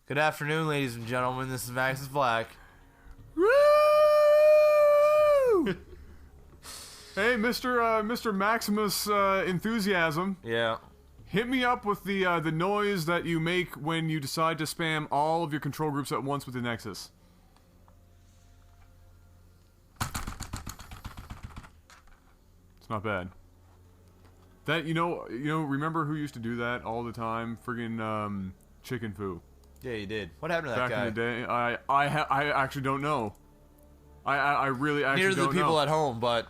Good afternoon, ladies and gentlemen. This is Max's Black. Woo! Hey, Mr. Maximus Enthusiasm. Yeah. Hit me up with the noise that you make when you decide to spam all of your control groups at once with the Nexus. It's not bad. That remember who used to do that all the time? Friggin' Chicken Foo. Yeah, you did. What happened to that guy? Back in the day, I actually don't know. I really actually Neither don't know. the people at home, but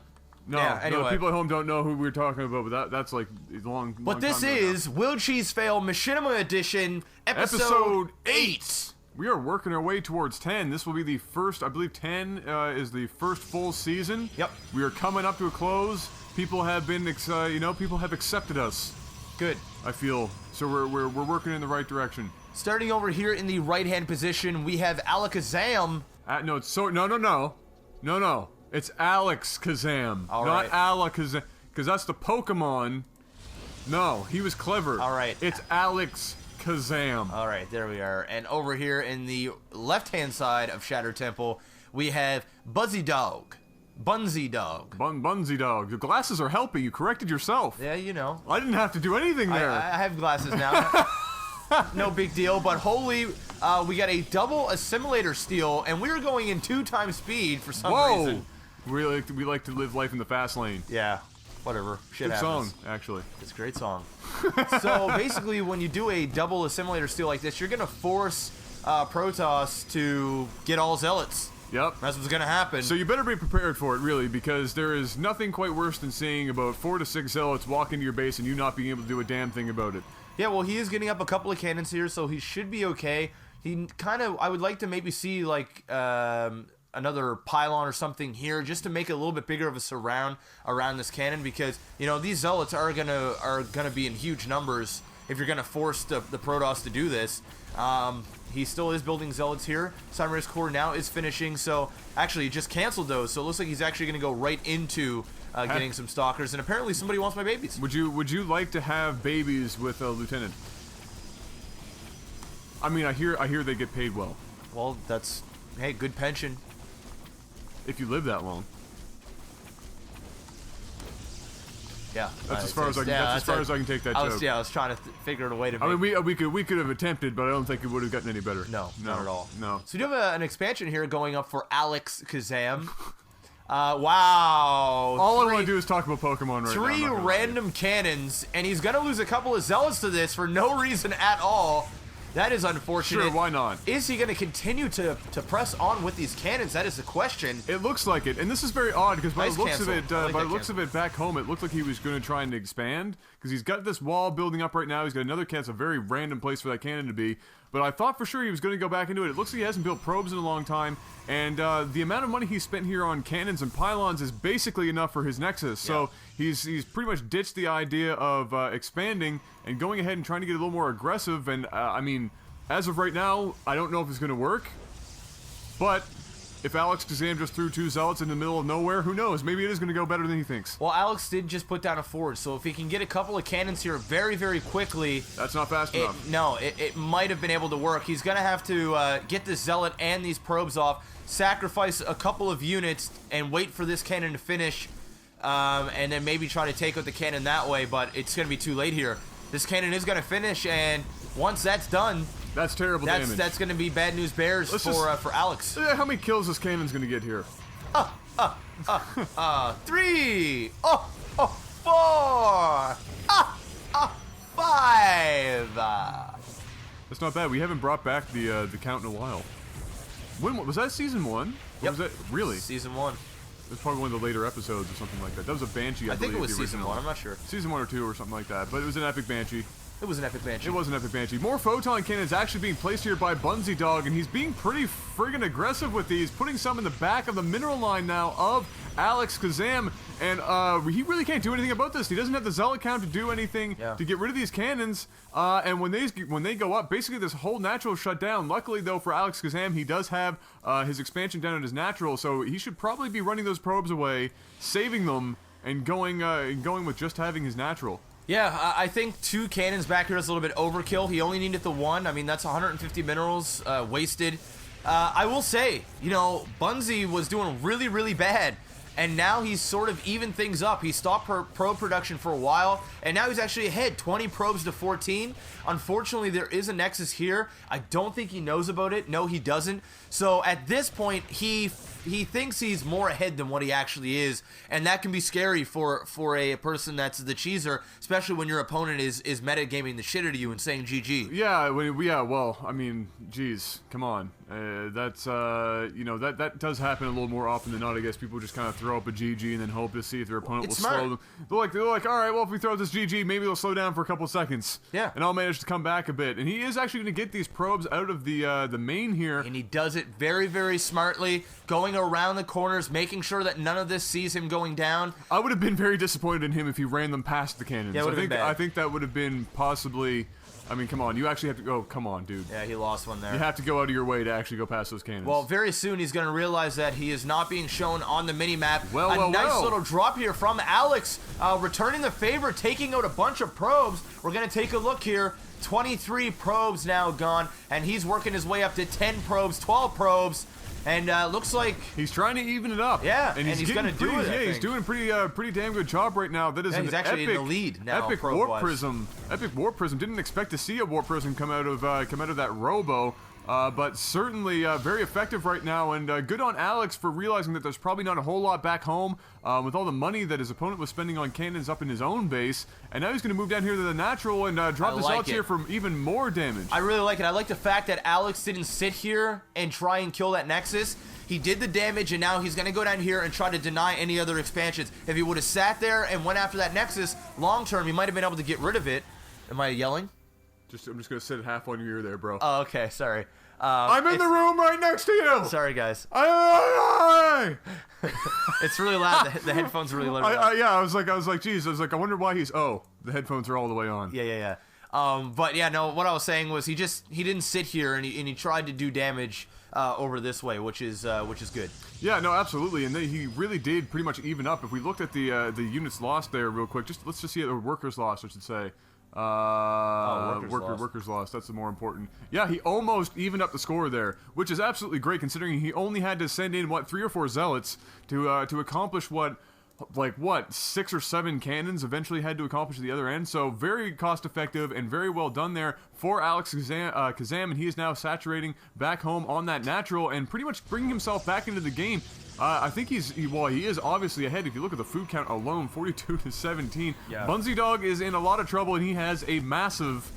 No, yeah, anyway. no, the people at home don't know who we're talking about, but that's like long. But this is Will Cheese Fail Machinima Edition, episode 8. We are working our way towards 10. This will be the first, I believe 10 is the first full season. Yep. We are coming up to a close. People have been, people have accepted us. Good. I feel so. We're working in the right direction. Starting over here in the right-hand position, we have Alakazam. No. It's Alex Kazam, All not right. Alakazam, because that's the Pokemon. No, he was clever. All right. It's Alex Kazam. All right, there we are. And over here in the left-hand side of Shadow Temple, we have Bunsy Dog. Bunsy Dog. The glasses are helping. You corrected yourself. Yeah, you know. I didn't have to do anything there. I have glasses now. No big deal, but holy, we got a double assimilator steal, and we're going in 2 times speed for some reason. We like to live life in the fast lane. Yeah, whatever. Shit Good happens. song, actually. It's a great song. So basically, when you do a double assimilator steal like this, you're gonna force Protoss to get all zealots. Yep. That's what's gonna happen. So you better be prepared for it, really, because there is nothing quite worse than seeing about 4 to 6 zealots walk into your base and you not being able to do a damn thing about it. Yeah, well, he is getting up a couple of cannons here, so he should be okay. He kind of, I would like to maybe see, like, another pylon or something here, just to make it a little bit bigger of a surround around this cannon, because, these zealots are gonna be in huge numbers if you're gonna force the Protoss to do this. He still is building zealots here. Sunrise Core now is finishing, so actually he just canceled those, so it looks like he's actually gonna go right into getting some stalkers, and apparently somebody wants my babies. Would you like to have babies with a lieutenant? I mean, I hear they get paid well. Well, that's, hey, good pension. If you live that long. Yeah. That's as far as I can. That's as far as I can take that joke. I was trying to figure out a way to. I mean, we could have attempted, but I don't think it would have gotten any better. No, not at all. No. So we do have an expansion here going up for Alex Kazam. Wow. All I want to do is talk about Pokemon right now. 3 random cannons, and he's gonna lose a couple of zealots to this for no reason at all. That is unfortunate. Sure, why not? Is he going to continue to press on with these cannons? That is the question. It looks like it, and this is very odd because by Nice the looks cancel. of it, of it back home, it looked like he was going to try and expand because he's got this wall building up right now. He's got another cannon. It's a very random place for that cannon to be. But I thought for sure he was going to go back into it. It looks like he hasn't built probes in a long time, and the amount of money he spent here on cannons and pylons is basically enough for his Nexus. So he's pretty much ditched the idea of expanding and going ahead and trying to get a little more aggressive. And I mean, as of right now, I don't know if it's going to work. But if Alex Kazam just threw 2 zealots in the middle of nowhere, who knows? Maybe it is going to go better than he thinks. Well, Alex did just put down a forge, so if he can get a couple of cannons here very, very quickly... That's not fast enough. No, it might have been able to work. He's going to have to get this zealot and these probes off, sacrifice a couple of units, and wait for this cannon to finish, and then maybe try to take out the cannon that way, but it's going to be too late here. This cannon is going to finish, and once that's done... That's terrible damage. That's going to be bad news bears for Alex. How many kills this cannon's going to get here? 3, 4, 5. That's not bad. We haven't brought back the count in a while. When was that? Season 1? Yep. Was that really? Season 1. It was probably one of the later episodes or something like that. That was a Banshee, I believe. think it was the season original. 1. I'm not sure. Season 1 or 2 or something like that. But it was an epic Banshee. It was an epic Banshee. It was an epic Banshee. More photon cannons actually being placed here by Bunsy Dog, and he's being pretty friggin' aggressive with these, putting some in the back of the mineral line now of Alex Kazam, and he really can't do anything about this. He doesn't have the zealot count to do anything to get rid of these cannons, and when they go up, basically this whole natural shut down. Luckily, though, for Alex Kazam, he does have his expansion down at his natural, so he should probably be running those probes away, saving them, and going with just having his natural. Yeah, I think 2 cannons back here is a little bit overkill. He only needed the 1. I mean, that's 150 minerals wasted. I will say, you know, Bunzi was doing really, really bad. And now he's sort of evened things up. He stopped probe production for a while, and now he's actually ahead, 20 probes to 14. Unfortunately, there is a Nexus here. I don't think he knows about it. No, he doesn't. So at this point, he thinks he's more ahead than what he actually is, and that can be scary for a person that's the cheeser, especially when your opponent is metagaming the shit out of you and saying GG. Yeah, well, I mean, geez, come on. That's, you know, that does happen a little more often than not. I guess people just kind of throw up a GG and then hope to see if their opponent will slow them. They're like, all right, well, if we throw this GG, maybe they'll slow down for a couple seconds. Yeah. And I'll manage to come back a bit. And he is actually going to get these probes out of the main here. And he does it very, very smartly, going around the corners, making sure that none of this sees him going down. I would have been very disappointed in him if he ran them past the cannons. Yeah, I think that would have been possibly... I mean, come on. You actually have to go... Come on, dude. Yeah, he lost one there. You have to go out of your way to actually go past those cannons. Well, very soon he's going to realize that he is not being shown on the mini-map. A nice little drop here from Alex, returning the favor, taking out a bunch of probes. We're going to take a look here. 23 probes now gone, and he's working his way up to 10 probes, 12 probes. And looks like he's trying to even it up. Yeah, and he's gonna do it. Yeah, he's doing a pretty damn good job right now. That is he's actually in the lead now. Epic Warp Prism. Epic Warp Prism. Didn't expect to see a Warp Prism come out of that Robo. But certainly very effective right now, and good on Alex for realizing that there's probably not a whole lot back home with all the money that his opponent was spending on cannons up in his own base, and now he's going to move down here to the natural and drop the Zealots here for even more damage. I really like it. I like the fact that Alex didn't sit here and try and kill that Nexus. He did the damage, and now he's going to go down here and try to deny any other expansions. If he would have sat there and went after that Nexus, long term, he might have been able to get rid of it. Am I yelling? I'm just going to sit half on your ear there, bro. Oh, okay, sorry. I'm in the room right next to you! Sorry, guys. Aye. It's really loud. The headphones are really loud. Yeah, I was like, geez. I was like, I wonder why he's... Oh, the headphones are all the way on. Yeah. But yeah, no, what I was saying was he didn't sit here and he tried to do damage over this way, which is good. Yeah, no, absolutely, and he really did pretty much even up. If we looked at the units lost there real quick, let's just see the workers lost, I should say. Workers lost. That's the more important. Yeah, he almost evened up the score there, which is absolutely great considering he only had to send in 3 or 4 zealots to accomplish what 6 or 7 cannons eventually had to accomplish at the other end. So very cost effective and very well done there for Alex Kazam, and he is now saturating back home on that natural and pretty much bringing himself back into the game. I think he is obviously ahead. If you look at the food count alone, 42 to 17. Yeah. Bunzi Dog is in a lot of trouble, and he has a massive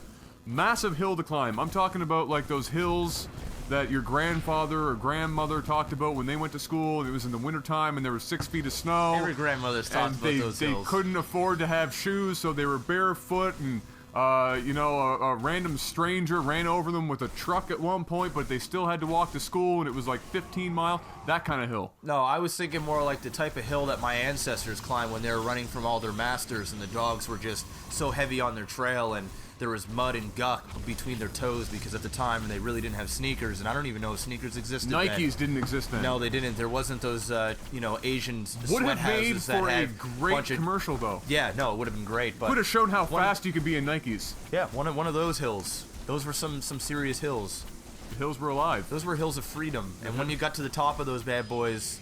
hill to climb. I'm talking about like those hills that your grandfather or grandmother talked about when they went to school, and it was in the wintertime, and there was 6 feet of snow. Every grandmother's talked about those hills. They couldn't afford to have shoes, so they were barefoot, and a random stranger ran over them with a truck at one point, but they still had to walk to school, and it was like 15 mile, that kind of hill. No, I was thinking more like the type of hill that my ancestors climbed when they were running from all their masters, and the dogs were just so heavy on their trail, and there was mud and guck between their toes because at the time they really didn't have sneakers, and I don't even know if sneakers existed Nikes then. Didn't exist then. No, they didn't. There wasn't those, Asian would sweat have made houses that for a had great commercial, though. Yeah, no, it would have been great. But would have shown how fast you could be in Nikes. Yeah, one of those hills. Those were some serious hills. The hills were alive. Those were hills of freedom, and when you got to the top of those bad boys,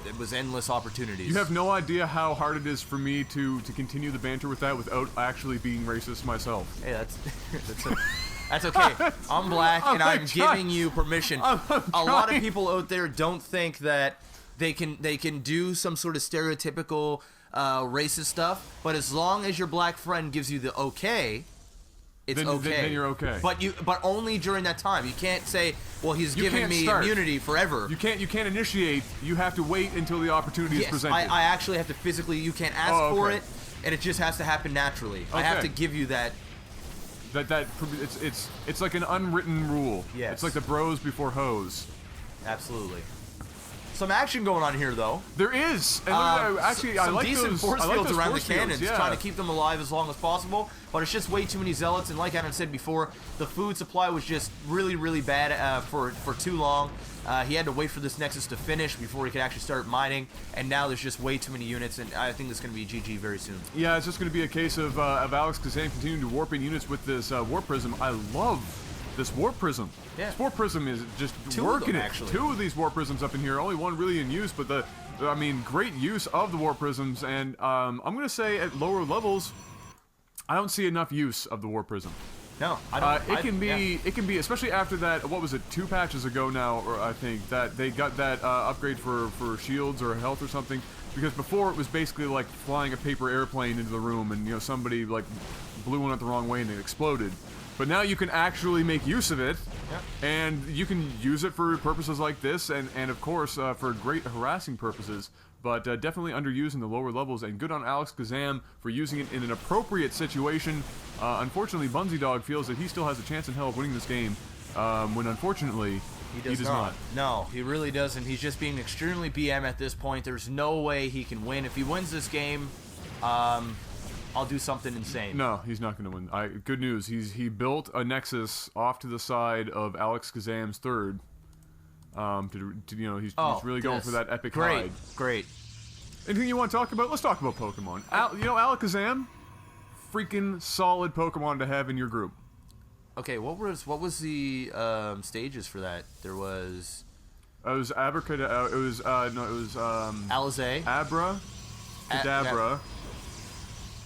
it was endless opportunities. You have no idea how hard it is for me to continue the banter with that without actually being racist myself. Hey, that's okay. I'm black, and I'm giving you permission. A lot of people out there don't think that they can do some sort of stereotypical racist stuff, but as long as your black friend gives you the okay, it's okay. Then you're okay. But only during that time. You can't say, well, he's giving me immunity forever. You can't initiate. You have to wait until the opportunity is presented. I actually have to physically. You can't ask for it, and it just has to happen naturally. I have to give you that. It's like an unwritten rule. Yes. It's like the bros before hoes. Absolutely. Some action going on here, though. There is. And actually, I like decent those force fields around the cannons, yeah. trying to keep them alive as long as possible. But it's just way too many zealots, and like Adam said before, the food supply was just really, really bad for too long. He had to wait for this Nexus to finish before he could actually start mining, and now there's just way too many units, and I think this is going to be GG very soon. Yeah, it's just going to be a case of Alex Kazan continuing to warp in units with this Warp Prism. I love this Warp Prism. Yeah. This Warp Prism is just Two working of them, it. actually. 2 of these Warp Prisms up in here, only 1 really in use, but great use of the Warp Prisms, and I'm going to say at lower levels, I don't see enough use of the Warp Prism. No, I don't. It can be, especially after that, what was it, 2 patches ago now, or I think, that they got that upgrade for shields or health or something, because before it was basically like flying a paper airplane into the room and, you know, somebody like blew one out the wrong way and it exploded. But now you can actually make use of it, and you can use it for purposes like this, and of course, for great harassing purposes, but definitely underused in the lower levels, and good on Alex Kazam for using it in an appropriate situation. Unfortunately, Bunzy Dog feels that he still has a chance in hell of winning this game, when unfortunately, he does not. No, he really doesn't. He's just being extremely BM at this point. There's no way he can win. If he wins this game, I'll do something insane. No, he's not going to win. Good news. He built a Nexus off to the side of Alex Kazam's third. He's really going for that epic hide. Great. Anything you want to talk about? Let's talk about Pokemon. Alex Kazam, freaking solid Pokemon to have in your group. Okay, what was the stages for that? There was. It was Abracadabra. It was Alizé. Abra, Kadabra.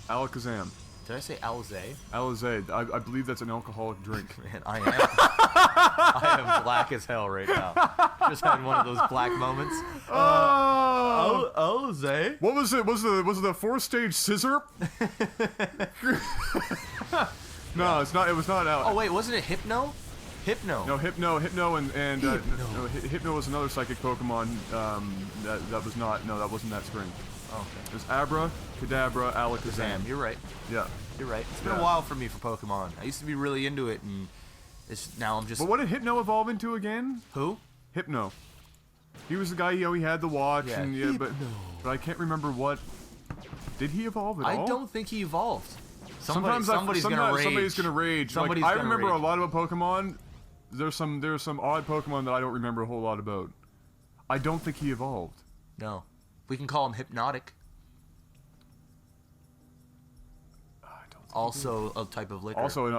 Alakazam. Did I say Alizé? Alizé. I believe that's an alcoholic drink. Man, I am. I am black as hell right now. Just had one of those black moments. Alizé. What was it? Was it the 4-stage scissor? No, it's not. It was not Alex. Oh wait, wasn't it Hypno? Hypno. No, Hypno, Hypno was another psychic Pokemon. That was not. No, that wasn't that string. Okay. It was Abra, Kadabra, Alakazam. You're right. Yeah. You're right. It's been a while for me for Pokemon. I used to be really into it, and now I'm just. But what did Hypno evolve into again? Who? Hypno. He was the guy. He had the watch, yeah, but I can't remember what. Did he evolve at all? I don't think he evolved. Somebody's gonna rage. I remember a lot about Pokemon. There's some odd Pokemon that I don't remember a whole lot about. I don't think he evolved. No. We can call him Hypnotic. Also a type of liquor. Also a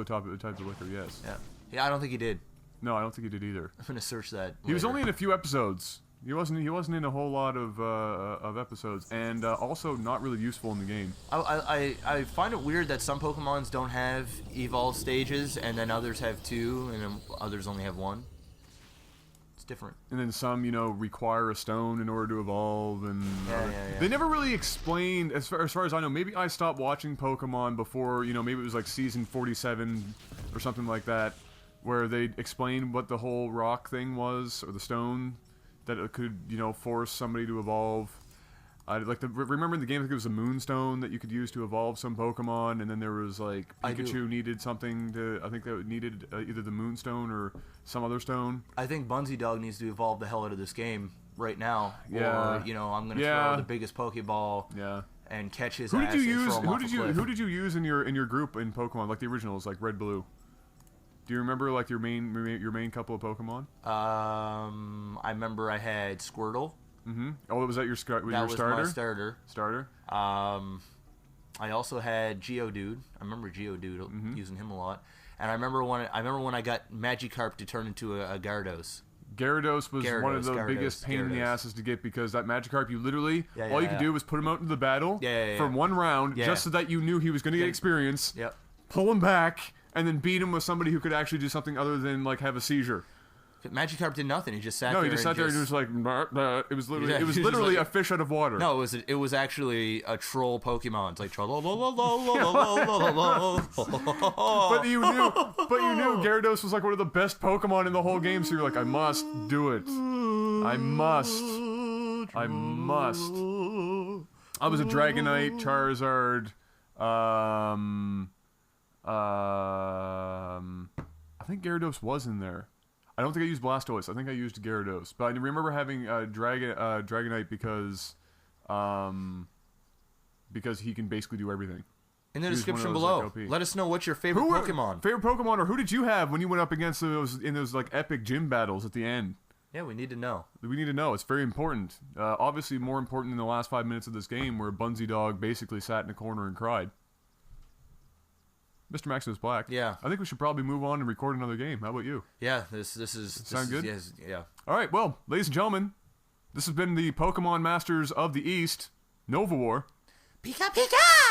type of liquor, yes. Yeah, I don't think he did. No, I don't think he did either. I'm gonna search that. He was only in a few episodes. He wasn't in a whole lot of episodes, and also not really useful in the game. I find it weird that some Pokemons don't have evolve stages, and then others have 2, and then others only have 1. It's different. And then some, require a stone in order to evolve, and yeah. They never really explained, as far as I know. Maybe I stopped watching Pokemon before, maybe it was like season 47 or something like that, where they explained what the whole rock thing was, or the stone that it could, force somebody to evolve. I'd like to remember in the game, I think it was a Moonstone that you could use to evolve some Pokemon, and then there was like Pikachu needed something to. I think that needed either the Moonstone or some other stone. I think Bunzy Dog needs to evolve the hell out of this game right now. Yeah. Or I'm gonna throw the biggest Pokeball. Yeah. And catch his Who ass. did you use? And throw him off a cliff. Who did you use in your group in Pokemon, like the originals, like Red Blue? Do you remember like your main couple of Pokemon? I remember I had Squirtle. Mm-hmm. Oh, was that your starter? That was my starter. Starter. I also had Geodude. I remember Geodude, using him a lot. And I remember when I got Magikarp to turn into a Gyarados. Gyarados was one of the biggest pain in the asses to get, because that Magikarp, you literally all you could do was put him out into the battle for one round, just so that you knew he was going to get experience. Yep. Pull him back, and then beat him with somebody who could actually do something other than like have a seizure. Magikarp did nothing. He just sat there. No, he just sat there and was like, it was literally a fish out of water. No, it was actually a troll Pokemon. It's like But you knew Gyarados was like one of the best Pokemon in the whole game, so you're like, I must do it. I must. I was a Dragonite, Charizard, I think Gyarados was in there. I don't think I used Blastoise. I think I used Gyarados. But I remember having Dragonite because he can basically do everything. In the He was one of description those, below, like, OP. let us know what's your favorite Pokemon. Favorite Pokemon, or who did you have when you went up against those like epic gym battles at the end? Yeah, we need to know. We need to know. It's very important. Obviously, more important than the last 5 minutes of this game, where Bunsey Dog basically sat in a corner and cried. Mr. Maximus Black. Yeah. I think we should probably move on and record another game. How about you? Yeah, this is Sound good? Yes, yeah. All right. Well, ladies and gentlemen, this has been the Pokemon Masters of the East, Nova War. Pika Pika!